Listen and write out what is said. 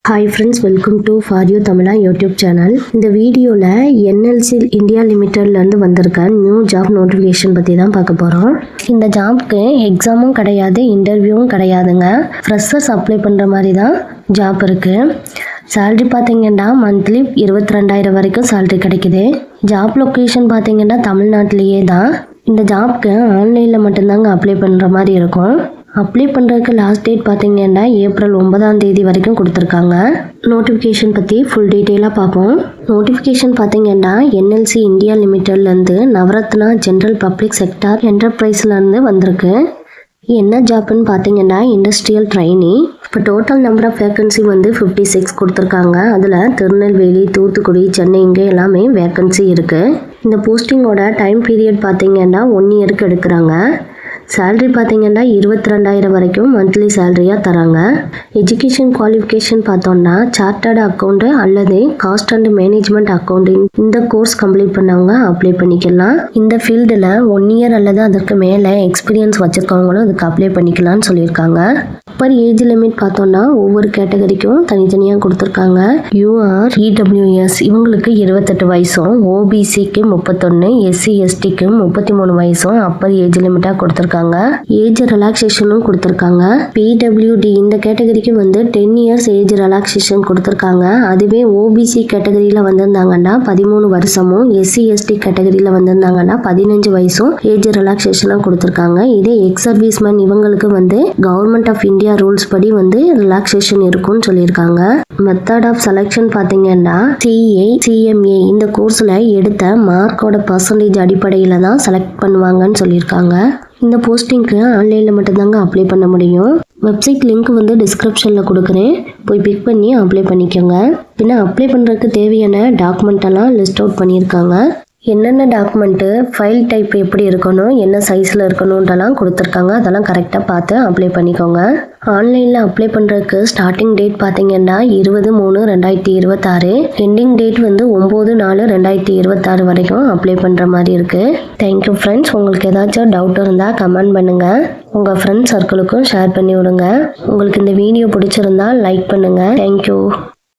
Hi friends, welcome to for you Tamizha YouTube channel. இந்த வீடியோவில் NLC India லிமிட்டட்லேருந்து வந்திருக்க new job notification பற்றி தான் பார்க்க போகிறோம். இந்த ஜாப்க்கு எக்ஸாமும் கிடையாது, இன்டர்வியூவும் கிடையாதுங்க. ஃப்ரெஷர்ஸ் அப்ளை பண்ணுற மாதிரி தான் ஜாப் இருக்குது. சேல்ரி பார்த்தீங்கன்னா மந்த்லி 22,000 வரைக்கும் சேல்ரி கிடைக்குது. ஜாப் லொக்கேஷன் பார்த்தீங்கன்னா தமிழ்நாட்டிலேயே தான். இந்த ஜாப்க்கு ஆன்லைனில் மட்டும்தாங்க அப்ளை பண்ணுற மாதிரி இருக்கும். அப்ளை பண்ணுறதுக்கு லாஸ்ட் டேட் பார்த்தீங்கன்னா ஏப்ரல் 9 வரைக்கும் கொடுத்துருக்காங்க. நோட்டிஃபிகேஷன் பற்றி ஃபுல் டீட்டெயிலாக பார்ப்போம். நோட்டிஃபிகேஷன் பார்த்தீங்கன்னா என்எல்சி இந்தியா லிமிட்டட்லேருந்து நவரத்னா ஜென்ரல் பப்ளிக் செக்டார் என்டர்பிரைஸ்லேருந்து வந்திருக்கு. என்ன ஜாப்னு பார்த்தீங்கன்னா இண்டஸ்ட்ரியல் ட்ரைனி. இப்போ டோட்டல் நம்பர் ஆஃப் வேக்கன்சி வந்து 56 கொடுத்துருக்காங்க. அதில் திருநெல்வேலி, தூத்துக்குடி, சென்னை இங்கே எல்லாமே வேக்கன்சி இருக்குது. இந்த போஸ்டிங்கோட டைம் பீரியட் பார்த்தீங்கன்னா 1 இயருக்கு எடுக்கிறாங்க. சேல்ரி பார்த்தீங்கன்னா 22,000 வரைக்கும் மந்த்லி சேலரியாக தராங்க. எஜுகேஷன் குவாலிஃபிகேஷன் பார்த்தோம்னா சார்ட்டர்டு அக்கௌண்ட்டு அல்லது காஸ்ட் அண்ட் மேனேஜ்மெண்ட் அக்கௌண்டிங் இந்த கோர்ஸ் கம்ப்ளீட் பண்ணவங்க அப்ளை பண்ணிக்கலாம். இந்த ஃபீல்டில் 1 இயர் அல்லது அதற்கு மேலே எக்ஸ்பீரியன்ஸ் வச்சுருக்கவங்களும் அதுக்கு அப்ளை பண்ணிக்கலாம்னு சொல்லியிருக்காங்க. அப்பர் ஏஜ் லிமிட் பார்த்தோம்னா ஒவ்வொரு கேட்டகரிக்கும் தனித்தனியாக கொடுத்துருக்காங்க. யூஆர், இடபிள்யூஎஸ் இவங்களுக்கு 28 வயசும், ஓபிசிக்கு 31, எஸ்சி எஸ்டிக்கு 33 வயசும் அப்பர் ஏஜ் லிமிட்டாக கொடுத்துருக்காங்க. ஏஜ் ரிலாக்ஸேஷனும் கொடுத்துருக்காங்க. பிடபிள்யூடி இந்த கேட்டகரிக்கு வந்து 10 இயர்ஸ் ஏஜ் ரிலாக்ஸேஷன் கொடுத்துருக்காங்க. அதுவே ஓபிசி கேட்டகரியில் வந்திருந்தாங்கன்னா 13 வருஷமும், எஸ்சி எஸ்டி கேட்டகரியில் வந்திருந்தாங்கன்னா 15 வயசும் ஏஜ் ரிலாக்ஸேஷனாக கொடுத்துருக்காங்க. இதே எக்ஸ் சர்வீஸ்மேன் இவங்களுக்கு வந்து கவர்மெண்ட் ஆஃப் இந்தியா ரூல்ஸ் படி வந்து ரிலாக்ஸேஷன் இருக்கும்னு சொல்லியிருக்காங்க. மெத்தட் ஆஃப் செலெக்ஷன் பார்த்தீங்கன்னா சிஏ, சிஎம்ஏ இந்த கோர்ஸில் எடுத்த மார்க்கோட பர்சன்டேஜ் அடிப்படையில் தான் செலக்ட் பண்ணுவாங்கன்னு சொல்லியிருக்காங்க. இந்த போஸ்டிங்க்கு ஆன்லைனில் மட்டும்தாங்க அப்ளை பண்ண முடியும். வெப்சைட் லிங்க் வந்து டிஸ்கிரிப்ஷனில் கொடுக்குறேன், போய் பிக் பண்ணி அப்ளை பண்ணிக்கோங்க. பின்ன அப்ளை பண்ணுறதுக்கு தேவையான டாக்குமெண்ட் எல்லாம் லிஸ்ட் அவுட் பண்ணியிருக்காங்க. என்னென்ன டாக்குமெண்ட்டு, ஃபைல் டைப் எப்படி இருக்கணும், என்ன சைஸில் இருக்கணுன்றலாம் கொடுத்துருக்காங்க. அதெல்லாம் கரெக்டாக பார்த்து அப்ளை பண்ணிக்கோங்க. ஆன்லைனில் அப்ளை பண்ணுறதுக்கு ஸ்டார்டிங் டேட் பார்த்தீங்கன்னா 20/3/2026, எண்டிங் டேட் வந்து 9/4/2026 வரைக்கும் அப்ளை பண்ணுற மாதிரி இருக்குது. Thank you friends. உங்களுக்கு ஏதாச்சும் டவுட் இருந்தால் கமெண்ட் பண்ணுங்கள். உங்கள் ஃப்ரெண்ட்ஸ் சர்க்கிளுக்கும் ஷேர் பண்ணி விடுங்க. உங்களுக்கு இந்த வீடியோ பிடிச்சிருந்தா லைக் பண்ணுங்கள். தேங்க்யூ.